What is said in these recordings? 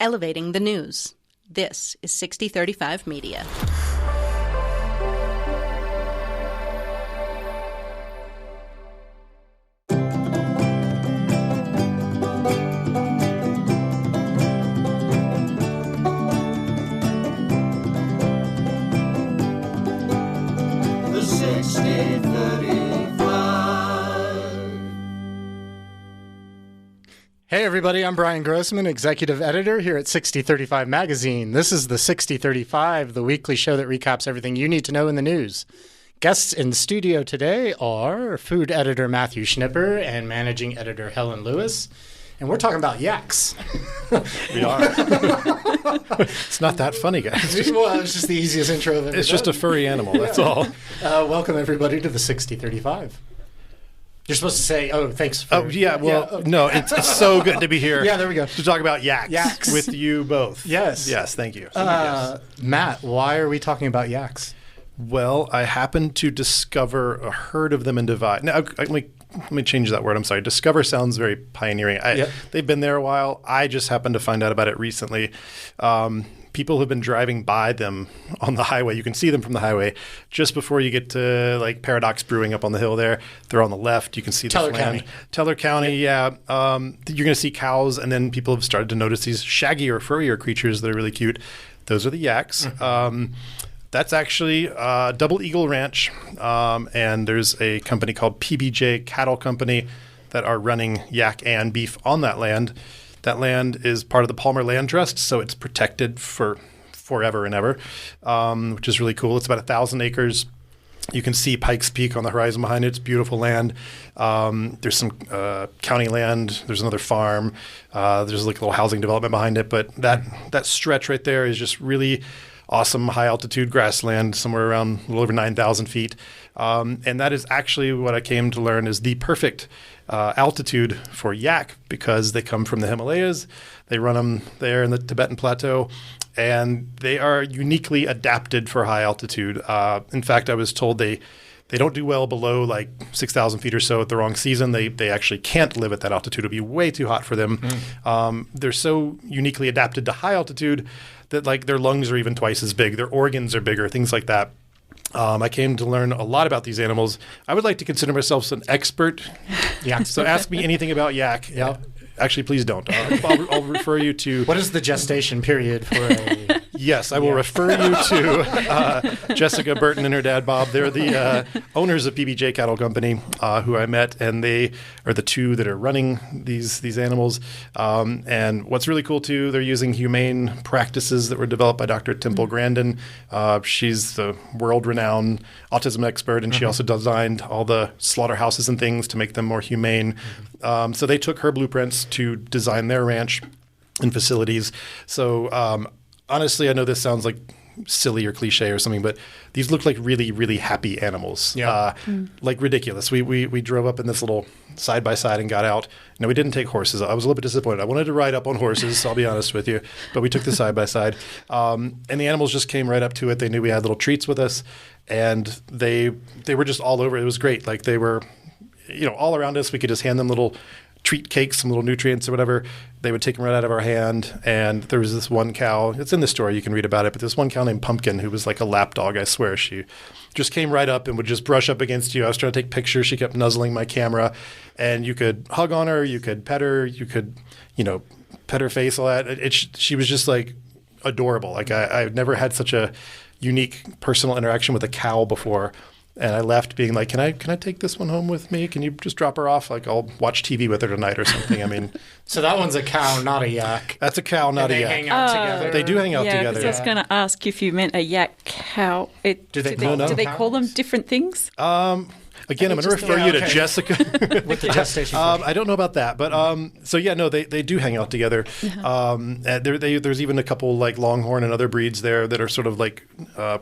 elevating the news. This is 6035 Media. The 6035. Hey everybody, I'm Bryan Grossman, executive editor here at 6035 Magazine. This is the 6035, the weekly show that recaps everything you need to know in the news. Guests in the studio today are food editor Matthew Schniper and managing editor Helen Lewis. And we're talking about yaks. We are. It's not that funny, guys. Well, it's just the easiest intro of it. It's just a furry animal, that's all. Welcome everybody to the 6035. You're supposed to say, oh, thanks for... Oh, yeah, well, no, it's so good to be here. Yeah, there we go. To talk about yaks. With you both. Yes. Yes, thank you. Yes. Matt, why are we talking about yaks? Well, I happened to discover a herd of them in Divide. Now, let me change that word. I'm sorry. Discover sounds very pioneering. They've been there a while. I just happened to find out about it recently. People have been driving by them on the highway. You can see them from the highway just before you get to like Paradox Brewing up on the hill there. They're on the left. You can see Teller the County. Teller County, yeah. You're going to see cows, and then people have started to notice these shaggy or furrier creatures that are really cute. Those are the yaks. Mm-hmm. That's actually Double Eagle Ranch, and there's a company called PBJ Cattle Company that are running yak and beef on that land. That land is part of the Palmer Land Trust, so it's protected for forever and ever, which is really cool. It's about 1,000 acres. You can see Pikes Peak on the horizon behind it. It's beautiful land. There's some county land. There's another farm. There's like a little housing development behind it. But that stretch right there is just really awesome high-altitude grassland, somewhere around a little over 9,000 feet. And that is actually what I came to learn is the perfect altitude for yak because they come from the Himalayas. They run them there in the Tibetan Plateau, and they are uniquely adapted for high altitude. In fact, I was told they don't do well below like 6,000 feet or so at the wrong season. They actually can't live at that altitude. It'll be way too hot for them. They're so uniquely adapted to high altitude that like their lungs are even twice as big. Their organs are bigger, things like that. I came to learn a lot about these animals. I would like to consider myself an expert. Yeah. So ask me anything about yak. Yeah. Actually, please don't. I'll refer you to... What is the gestation period for a... Yes, I will refer you to Jessica Burton and her dad, Bob. They're the owners of PBJ Cattle Company, who I met, and they are the two that are running these animals. And what's really cool, too, they're using humane practices that were developed by Dr. Temple Grandin. She's the world-renowned autism expert, and she also designed all the slaughterhouses and things to make them more humane. So they took her blueprints to design their ranch and facilities. So honestly, I know this sounds like silly or cliche or something, but these look like really, really happy animals. Yeah. Like ridiculous. We drove up in this little side-by-side and got out. No, we didn't take horses. I was a little bit disappointed. I wanted to ride up on horses, I'll be honest with you, but we took the side-by-side. And the animals just came right up to it. They knew we had little treats with us, and they were just all over. It was great. Like they were, all around us. We could just hand them little treat cakes, some little nutrients or whatever. They would take them right out of our hand. And there was this one cow. It's in the story. You can read about it. But this one cow named Pumpkin who was like a lap dog, I swear. She just came right up and would just brush up against you. I was trying to take pictures. She kept nuzzling my camera. And you could hug on her. You could pet her. You could, pet her face, all that. She was just like adorable. Like I've never had such a unique personal interaction with a cow before. And I left being like, can I take this one home with me? Can you just drop her off? Like I'll watch TV with her tonight or something. I mean, so that one's a cow, not a yak. That's a cow, not a yak. They hang out together. They do hang out together. Yeah, I was going to ask if you meant a yak cow. Do they call them different things? Again, I'm going to refer you to Jessica. With the gestation. I don't know about that. But they do hang out together. There's even a couple like Longhorn and other breeds there that are sort of like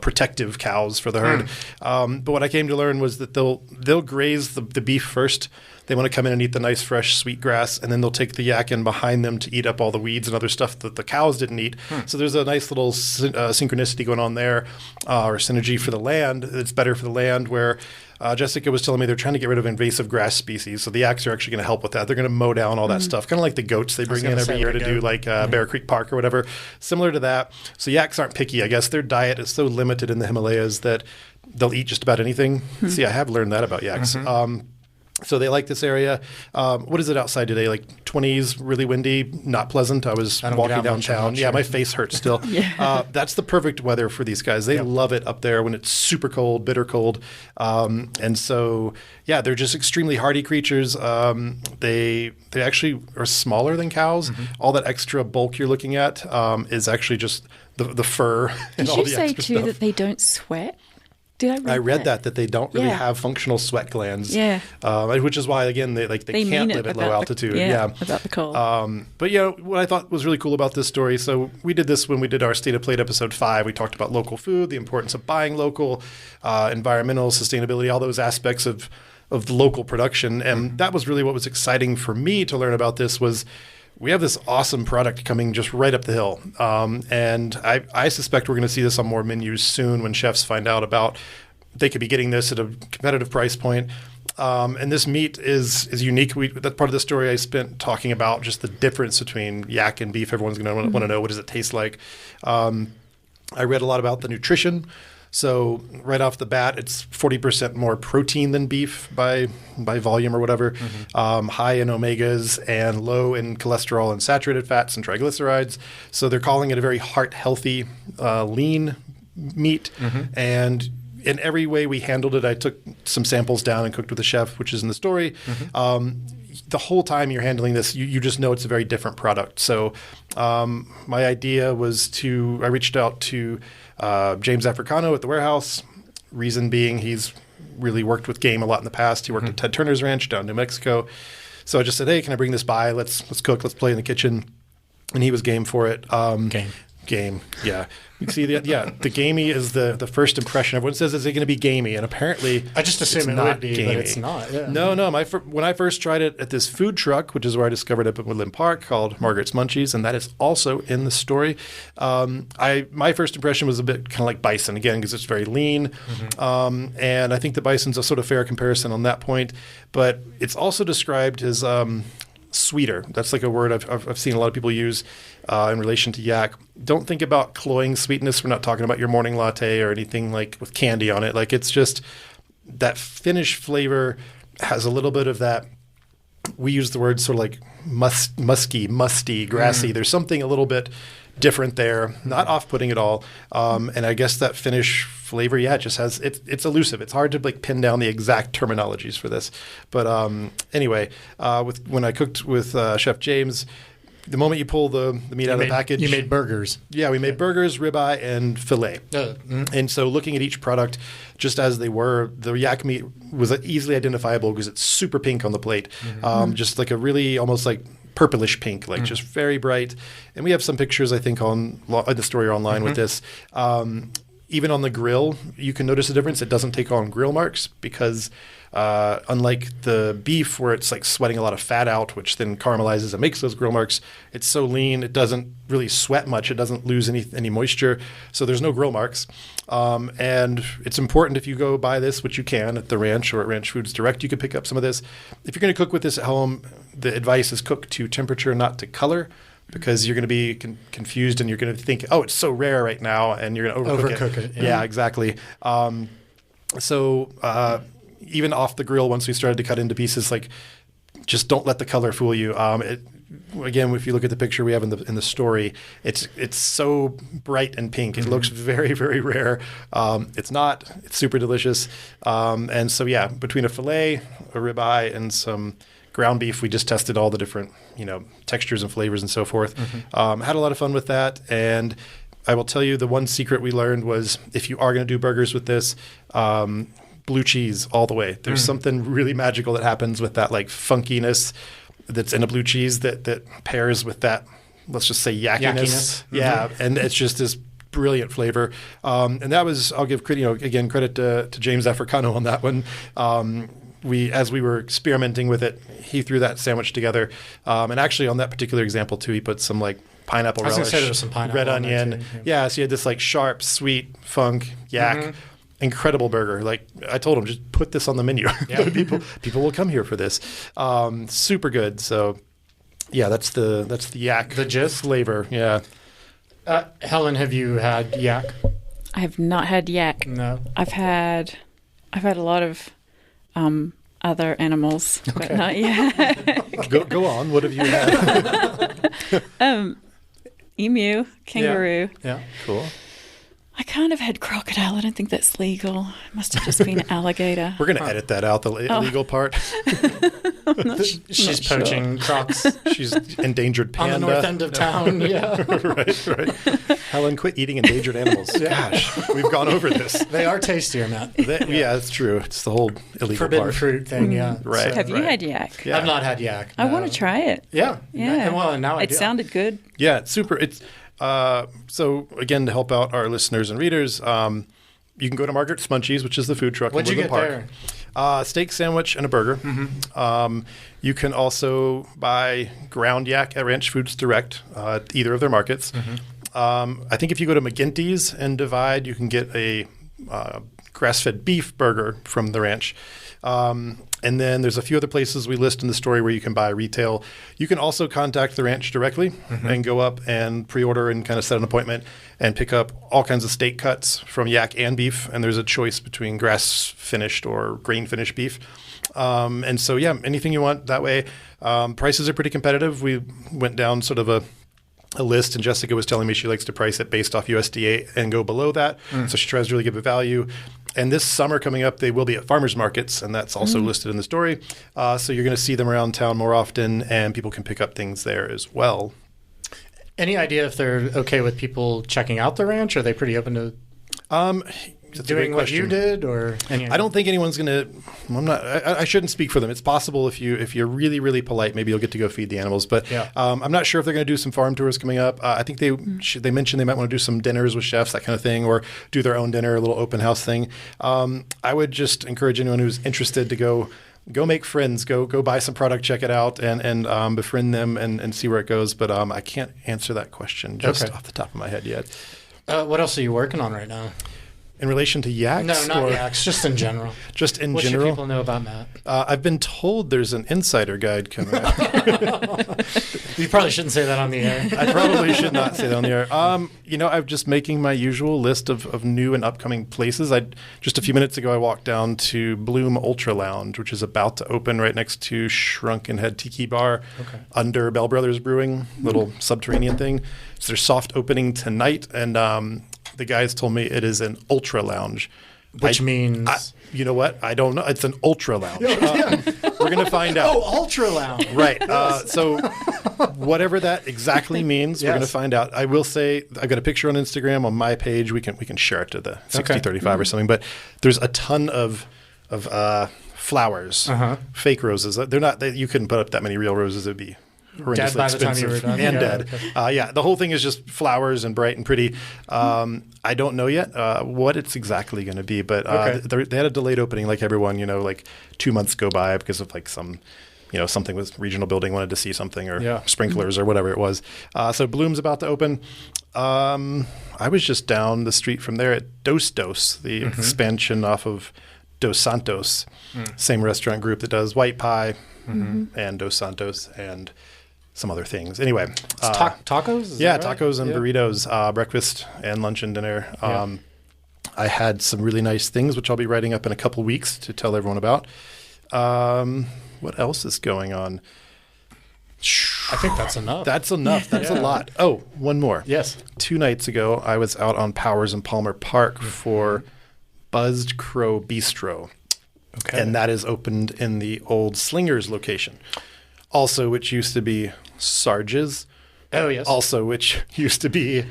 protective cows for the herd. But what I came to learn was that they'll graze the beef first. They want to come in and eat the nice, fresh, sweet grass, and then they'll take the yak in behind them to eat up all the weeds and other stuff that the cows didn't eat. So there's a nice little synchronicity going on there, or synergy for the land. It's better for the land where Jessica was telling me they're trying to get rid of invasive grass species. So the yaks are actually going to help with that. They're going to mow down all that stuff, kind of like the goats they bring in every year to do like Bear Creek Park or whatever, similar to that. So yaks aren't picky, I guess. Their diet is so limited in the Himalayas that they'll eat just about anything. See, I have learned that about yaks. So they like this area. What is it outside today? Like 20s, really windy, not pleasant. I was walking downtown. Yeah, my face hurts still. That's the perfect weather for these guys. They love it up there when it's super cold, bitter cold. And so, yeah, they're just extremely hardy creatures. They actually are smaller than cows. All that extra bulk you're looking at is actually just the fur and all the extra stuff. Did you say, too, that they don't sweat? I read that they don't really have functional sweat glands. Which is why, again, they can't live at low altitude. About the cold. But what I thought was really cool about this story, so we did this when we did our State of Plate episode 5. We talked about local food, the importance of buying local, environmental sustainability, all those aspects of the local production. And that was really what was exciting for me to learn about this was we have this awesome product coming just right up the hill. And I suspect we're going to see this on more menus soon when chefs find out about they could be getting this at a competitive price point. And this meat is unique. That's part of the story I spent talking about, just the difference between yak and beef. Everyone's going to want to know, what does it taste like? I read a lot about the nutrition. So right off the bat, it's 40% more protein than beef by volume or whatever, high in omegas and low in cholesterol and saturated fats and triglycerides. So they're calling it a very heart-healthy, lean meat. And in every way we handled it, I took some samples down and cooked with the chef, which is in the story. The whole time you're handling this, you just know it's a very different product. So my idea was I reached out to James Africano at the warehouse, reason being he's really worked with game a lot in the past. He worked at Ted Turner's ranch down in New Mexico. So I just said, hey, can I bring this by? Let's cook, let's play in the kitchen. And he was game for it. Game, yeah. You see, the gamey is the first impression. Everyone says, is it going to be gamey? And apparently, I just assume it would be, gamey. But it's not. Yeah. No. When I first tried it at this food truck, which is where I discovered it at Woodland Park, called Margaret's Munchies, and that is also in the story. My first impression was a bit kind of like bison, again, because it's very lean. And I think the bison's a sort of fair comparison on that point. But it's also described as sweeter. That's like a word I've seen a lot of people use in relation to yak. Don't think about cloying sweetness. We're not talking about your morning latte or anything like with candy on it. Like, it's just that Finnish flavor has a little bit of that. We use the word sort of like musty, grassy. There's something a little bit different there, not off-putting at all. And I guess that Finnish flavor, it just has, it's elusive. It's hard to like pin down the exact terminologies for this. But anyway, when I cooked with Chef James, the moment you pull the meat out of the package. You made burgers. Yeah, we made burgers, ribeye, and filet. And so looking at each product, just as they were, the yak meat was easily identifiable because it's super pink on the plate. Just like a really almost like purplish pink, like just very bright. And we have some pictures, I think, on the story or online with this. Even on the grill, you can notice a difference. It doesn't take on grill marks because unlike the beef where it's like sweating a lot of fat out, which then caramelizes and makes those grill marks, it's so lean, it doesn't really sweat much. It doesn't lose any moisture. So there's no grill marks. And it's important if you go buy this, which you can at the ranch or at Ranch Foods Direct, you can pick up some of this. If you're going to cook with this at home, the advice is cook to temperature, not to color. Because you're going to be confused and you're going to think, oh, it's so rare right now, and you're going to overcook it. Yeah, exactly. So even off the grill, once we started to cut into pieces, like just don't let the color fool you. Again, if you look at the picture we have in the story, it's so bright and pink. It looks very, very rare. It's not. It's super delicious. And so, yeah, between a filet, a ribeye, and some ground beef, we just tested all the different, textures and flavors and so forth. Had a lot of fun with that. And I will tell you, the one secret we learned was if you are going to do burgers with this, blue cheese all the way. There's something really magical that happens with that like funkiness that's in a blue cheese that pairs with that, let's just say yakiness. Yeah. And it's just this brilliant flavor. And that was, I'll give credit, credit to James Africano on that one. as we were experimenting with it, he threw that sandwich together. And actually on that particular example too, he put some like pineapple relish, I was gonna say there was some pineapple red on there, onion. too, Yeah, so you had this like sharp, sweet funk yak. Incredible burger. Like I told him, just put this on the menu. Yeah. people will come here for this. Super good. So yeah, that's the yak. The gist? flavor. Yeah. Helen, have you had yak? I have not had yak. No. I've had a lot of other animals, but not yet. Go on. What have you had? Emu, kangaroo. Yeah. Cool. I kind of had crocodile. I don't think that's legal. It must have just been alligator. We're going to edit that out, the illegal part. She's poaching crocs She's endangered on panda. the north end of town. Yeah. right. Helen, quit eating endangered animals. Gosh, we've gone over this. They are tastier, Matt. Yeah, that's true. It's the whole illegal Forbidden part. fruit thing, yeah. Right. Have you had yak? Yeah. I've not had yak. I no. want to try it. Yeah. Yeah. And now I it do. sounded good. Yeah, it's super. It's so again to help out our listeners and readers, you can go to Margaret's Munchies, which is the food truck What'd in you Woodland get Park. there? Steak sandwich and a burger. You can also buy ground yak at Ranch Foods Direct, either of their markets. I think if you go to McGinty's and Divide, you can get a grass-fed beef burger from the ranch. And then there's a few other places we list in the story where you can buy retail. You can also contact the ranch directly and go up and pre-order and kind of set an appointment and pick up all kinds of steak cuts from yak and beef. And there's a choice between grass-finished or grain-finished beef. And so, yeah, anything you want that way. Prices are pretty competitive. We went down sort of a list, and Jessica was telling me she likes to price it based off USDA and go below that. So she tries to really give it value. And this summer coming up, they will be at farmers markets, and that's also listed in the story. So you're going to see them around town more often, and people can pick up things there as well. Any idea if they're okay with people checking out the ranch? Are they pretty open to That's a doing great what you question. did? Or I don't think anyone's going to. I'm not. I shouldn't speak for them. It's possible if you're really really polite, maybe you'll get to go feed the animals. But Yeah. I'm not sure if they're going to do some farm tours coming up. I think they mentioned they might want to do some dinners with chefs, that kind of thing, or do their own dinner, a little open house thing. I would just encourage anyone who's interested to go make friends, go buy some product, check it out, and befriend them and see where it goes. But I can't answer that question just off the top of my head yet. what else are you working on right now? In relation to yaks? No, not or yaks. Just in general. Just in What should general? people know about Matt? I've been told there's an insider guide coming out. You probably shouldn't say that on the air. I probably should not say that on the air. I'm just making my usual list of new and upcoming places. Just a few minutes ago, I walked down to Bloom Ultra Lounge, which is about to open right next to Shrunken Head Tiki Bar under Bell Brothers Brewing, little subterranean thing. So there's soft opening tonight, and the guys told me it is an ultra lounge. Which means... you know what? I don't know. It's an ultra lounge. We're going to find out. Oh, ultra lounge. Right. So whatever that exactly means, we're going to find out. I will say I've got a picture on Instagram on my page. We can share it to the 6035 or something. But there's a ton of flowers, fake roses. They're not. You couldn't put up that many real roses. It'd be horrendously Dead by the time you expensive were done. and Yeah, dead. okay. The whole thing is just flowers and bright and pretty. I don't know yet what it's exactly going to be, but they had a delayed opening like everyone, like 2 months go by because of like some, something with regional building wanted to see something or sprinklers or whatever it was. So Bloom's about to open. I was just down the street from there at Dos, the expansion off of Dos Santos, same restaurant group that does White Pie and Dos Santos and some other things. Anyway. Tacos? Is that right? Tacos and burritos, breakfast and lunch and dinner. I had some really nice things, which I'll be writing up in a couple weeks to tell everyone about. What else is going on? I think that's enough. That's enough. That's a lot. Oh, one more. Yes. 2 nights ago, I was out on Powers in Palmer Park for Buzzed Crow Bistro. Okay. And that is opened in the old Slingers location. Also, which used to be Sarge's. Oh, yes. Also, which used to be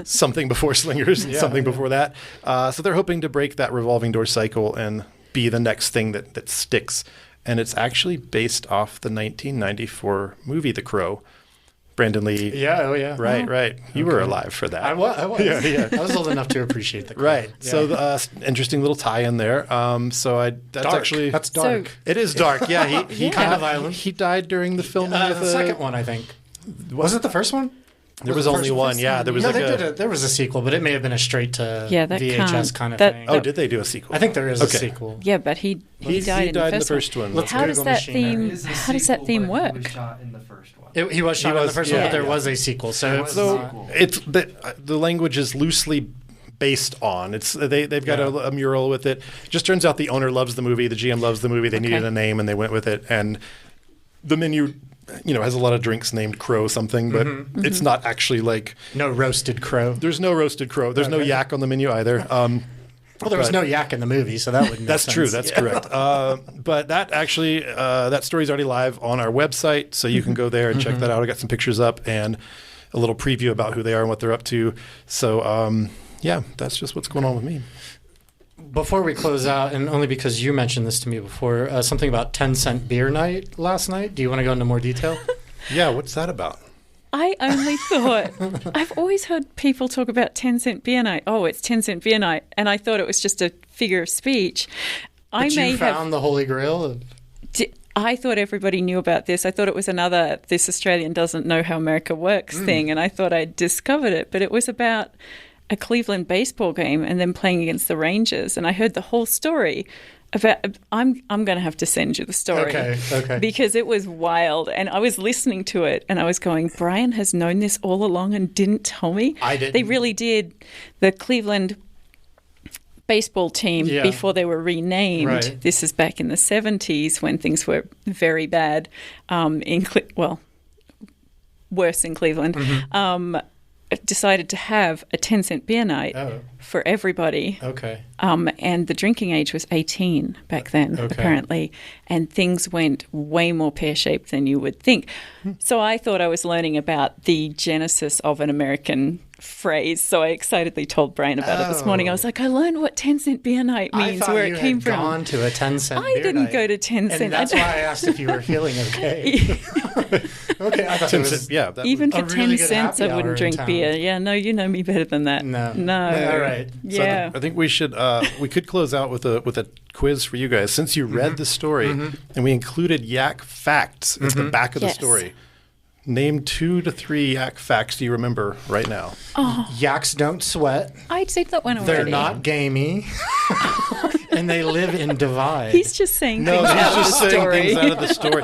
something before Slingers and something before that. So they're hoping to break that revolving door cycle and be the next thing that sticks. And it's actually based off the 1994 movie The Crow. Brandon Lee. Yeah, oh yeah. Right. You were alive for that. I was. Yeah. I was old enough to appreciate the Right. Yeah. So interesting little tie in there. That's dark. actually That's dark. it is dark. Yeah. He Kind of violent. He died during the filming of the second one, I think. Was it the first one? There was only one. Yeah, there was there was a sequel, but it may have been a straight to that VHS kind of that- thing. Oh, did they do a sequel? I think there is a sequel. Yeah, but he died in the first one. Let's How does Google that Machine theme? there. How does that theme work? He was shot in the first one. He was shot in the first one, but there was a sequel. So it's the language is loosely based on. They've got a mural with it. It just turns out the owner loves the movie, the GM loves the movie. They needed a name and they went with it. And the menu, has a lot of drinks named Crow something, but it's not actually like no roasted crow. There's no roasted crow. There's no yak on the menu either. Well, there was no yak in the movie, so that wouldn't make That's sense. true. That's correct. But that actually, that story's already live on our website, so you can go there and check that out. I got some pictures up and a little preview about who they are and what they're up to. So, that's just what's going on with me. Before we close out, and only because you mentioned this to me before, something about 10-cent beer night last night. Do you want to go into more detail? Yeah, what's that about? I only thought, I've always heard people talk about 10-cent beer night. Oh, it's 10-cent beer night. And I thought it was just a figure of speech. But you found the Holy Grail? I thought everybody knew about this. I thought it was another "this Australian doesn't know how America works" thing. And I thought I'd discovered it. But it was about a Cleveland baseball game and then playing against the Rangers. And I heard the whole story about, I'm going to have to send you the story. Okay. Because it was wild. And I was listening to it and I was going, Bryan has known this all along and didn't tell me. I didn't. They really did. The Cleveland baseball team, before they were renamed, Right. This is back in the 70s when things were very bad, worse in Cleveland, decided to have a 10-cent beer night for everybody. Okay. And the drinking age was 18 back then, apparently. And things went way more pear-shaped than you would think. So I thought I was learning about the genesis of an American phrase. So I excitedly told Bryan about it this morning. I was like, I learned what 10-cent beer night means, where it came from. I thought you had gone to a 10-cent beer I didn't night. go to 10-cent. And that's why I asked if you were feeling okay. Okay, I thought it was... Even for a really 10 good cents, happy I hour wouldn't in drink town. beer. Yeah, no, you know me better than that. No. No. All right. Yeah. So I think we should we could close out with a quiz for you guys since you read the story and we included yak facts at the back of the story. Name 2 to 3 yak facts do you remember right now? Yaks don't sweat. I'd said that one already. They're not gamey. And they live in Divide. He's just saying No, things he's out of just the saying story. things out of the story.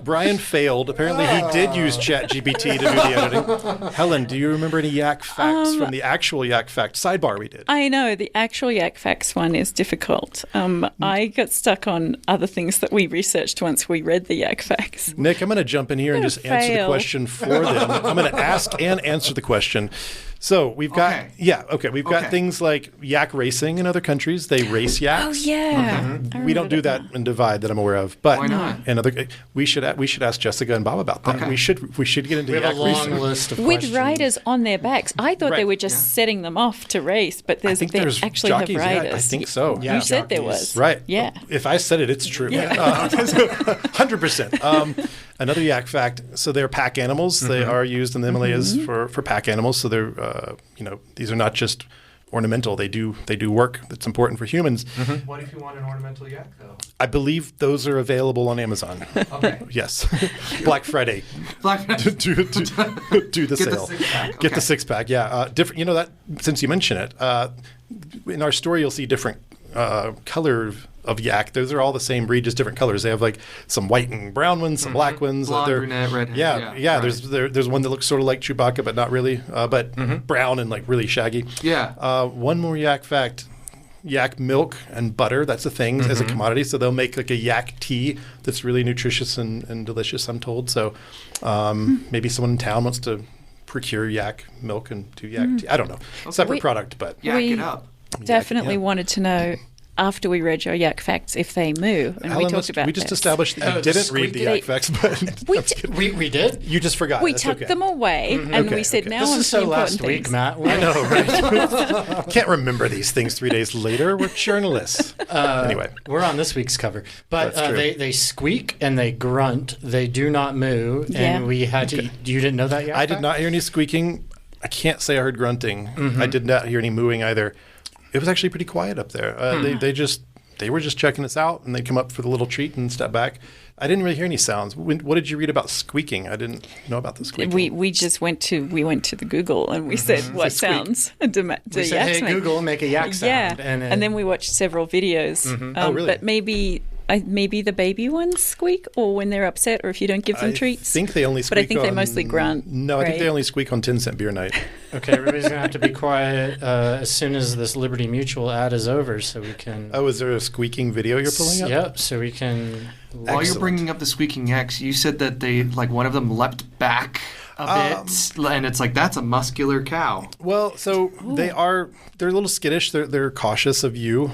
Bryan failed. Apparently, he did use ChatGPT to do the editing. Helen, do you remember any yak facts from the actual yak fact sidebar we did? I know, the actual yak facts one is difficult. I got stuck on other things that we researched once we read the yak facts. Nick, I'm going to jump in here and just answer the question for them. I'm going to ask and answer the question. So we've got, we've got things like yak racing in other countries. They race yaks. Oh, yeah. We don't do that in Divide that I'm aware of. But Why not? in other, we should ask Jessica and Bob about that. Okay. We should get into We have yak a long racing. list of With questions. riders on their backs. I thought they were just setting them off to race, but I think they there's actually jockeys. have riders. Yeah, I think so. Yeah. You said there Jockeys. was. Right. Yeah. If I said it, it's true. 100%. Another yak fact. So they're pack animals. They are used in the Himalayas for pack animals. So they're, these are not just ornamental. They do work that's important for humans. What if you want an ornamental yak, though? I believe those are available on Amazon. Okay. Yes. Black Friday. Black do the sale. six-pack. Get the 6-pack. Yeah. Different. That since you mention it, in our story you'll see different color of yak. Those are all the same breed, just different colors. They have like some white and brown ones, some black ones. Blonde, They're- brunette, redhead. Yeah. Right. There's one that looks sort of like Chewbacca, but not really. But brown and like really shaggy. Yeah. One more yak fact. Yak milk and butter, that's a thing as a commodity. So they'll make like a yak tea that's really nutritious and delicious, I'm told. So maybe someone in town wants to procure yak milk and do yak tea. I don't know. Separate product, but Yak it up. Definitely wanted to know, after we read your yak facts if they moo, and Helen, we talked about we just this. established that you didn't read the yak facts, but We did? you just forgot. We That's tucked okay. them away, and we said, now This on is to the so last important week, things. Matt. I know, right? Can't remember these things 3 days later. We're journalists. Anyway. We're on this week's cover. But That's true. they squeak and they grunt. They do not moo. Yeah. And we had to... You didn't know that yet? I did not hear any squeaking. I can't say I heard grunting. I did not hear any mooing either. It was actually pretty quiet up there. They were just checking us out, and they'd come up for the little treat and step back. I didn't really hear any sounds. What did you read about squeaking? I didn't know about the squeaking. We just went to the Google and we said what Squeak. sounds do We said, yaks hey, make? Google, make a yak Yeah, sound. and then we watched several videos. Oh, really? But maybe the baby ones squeak, or when they're upset, or if you don't give them treats. I think they only squeak But I think they on- mostly grunt. No, I think right? they only squeak on 10-cent beer night. Okay, everybody's going to have to be quiet as soon as this Liberty Mutual ad is over so we can... Oh, is there a squeaking video you're pulling up? Yep, so we can... While you're Excellent. bringing up the squeaking yaks, you said that they, like, one of them leapt back a bit, and it's like, that's a muscular cow. Well, so they're a little skittish. They're cautious of you.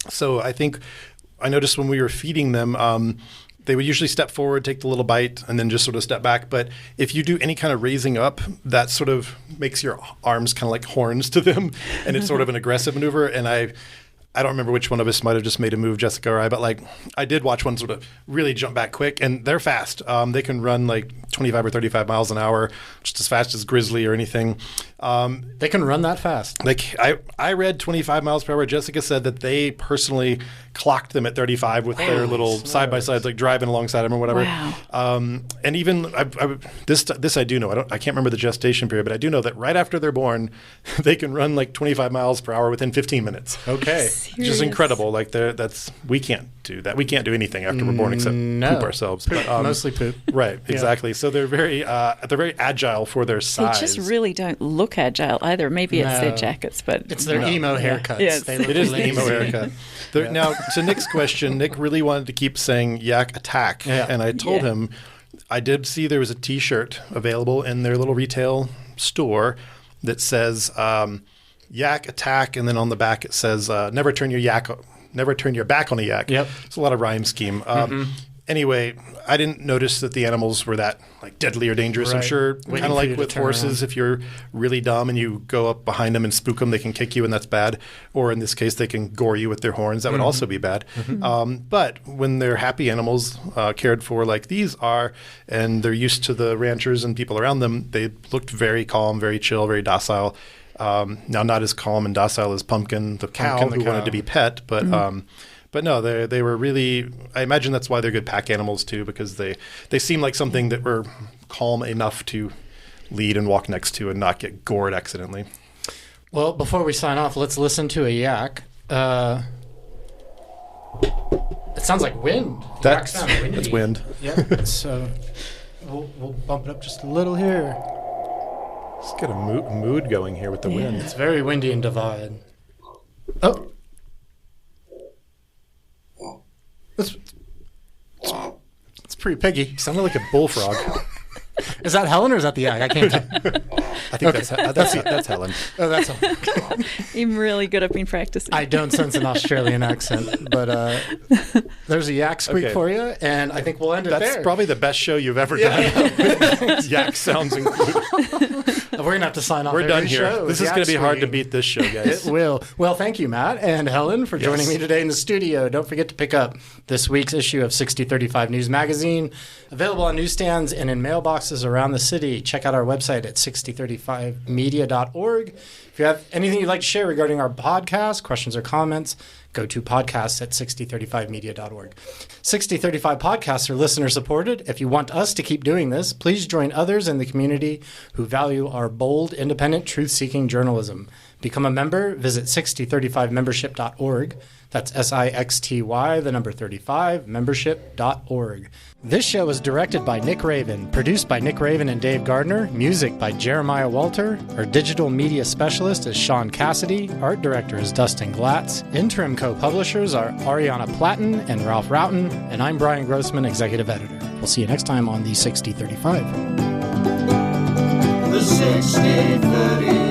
So I noticed when we were feeding them, they would usually step forward, take the little bite, and then just sort of step back. But if you do any kind of raising up, that sort of makes your arms kind of like horns to them, and it's sort of an aggressive maneuver. And I don't remember which one of us might have just made a move, Jessica or I, but like I did watch one sort of really jump back quick, and they're fast. They can run like 25 or 35 miles an hour, just as fast as Grizzly or anything. They can run that fast. Like I read 25 miles per hour. Jessica said that they personally clocked them at 35 with their little side by sides, like driving alongside them or whatever. Wow. And even this I do know. I can't remember the gestation period, but I do know that right after they're born, they can run like 25 miles per hour within 15 minutes. Okay. Which is incredible. Like we can't do that. We can't do anything after we're born except poop ourselves. Poop, But, mostly poop. Right. Exactly. So they're very agile for their They size. just really don't look agile either. Maybe it's their No. jackets, but It's their emo haircuts. Yes. They look It is the lazy. emo haircut. Now, to Nick's question, Nick really wanted to keep saying Yak Attack. Yeah. And I told Yeah. him I did see there was a T-shirt available in their little retail store that says Yak Attack, and then on the back it says never turn your back on a yak. Yep. It's a lot of rhyme scheme. Anyway, I didn't notice that the animals were that like deadly or dangerous. I'm Right. sure Waiting kind of for like you to with turn horses, if you're really dumb and you go up behind them and spook them, they can kick you, and that's bad. Or in this case, they can gore you with their horns. That would also be bad. But when they're happy animals, cared for like these are, and they're used to the ranchers and people around them, they looked very calm, very chill, very docile. Now, not as calm and docile as Pumpkin, the cow, Pumpkin the who wanted cow. to be pet, but no, they were really. I imagine that's why they're good pack animals too, because they seem like something that were calm enough to lead and walk next to and not get gored accidentally. Well, before we sign off, let's listen to a yak. It sounds like wind. Yaks sound windy. That's wind. Yeah. So we'll bump it up just a little here. Let's get a mood going here with the wind. It's very windy in Divide. Oh. It's pretty piggy. Sounded like a bullfrog. Is that Helen or is that the yak? I can't tell. I think that's Helen. Oh, that's all. I'm really good at being practicing. I don't sense an Australian accent, but there's a yak squeak Okay. for you, and I think we'll end it That's there. probably the best show you've ever done. Yak sounds included. We're going to have to sign off. We're every done here. show This with is going yak to be hard to squeaking. beat this show, guys. It will. Well, thank you, Matt and Helen, for joining me today in the studio. Don't forget to pick up this week's issue of 6035 News Magazine, available on newsstands and in mailboxes around the city. Check out our website at 6035media.org. If you have anything you'd like to share regarding our podcast, questions or comments, go to podcasts at 6035media.org. 6035 podcasts are listener supported. If you want us to keep doing this, please join others in the community who value our bold, independent, truth-seeking journalism. Become a member. Visit 6035membership.org. That's SIXTY, the number 35, membership.org. This show is directed by Nick Raven, produced by Nick Raven and Dave Gardner, music by Jeremiah Walter. Our digital media specialist is Sean Cassidy. Art director is Dustin Glatz. Interim co-publishers are Ariana Platten and Ralph Roughton. And I'm Bryan Grossman, executive editor. We'll see you next time on the 6035. The 6035.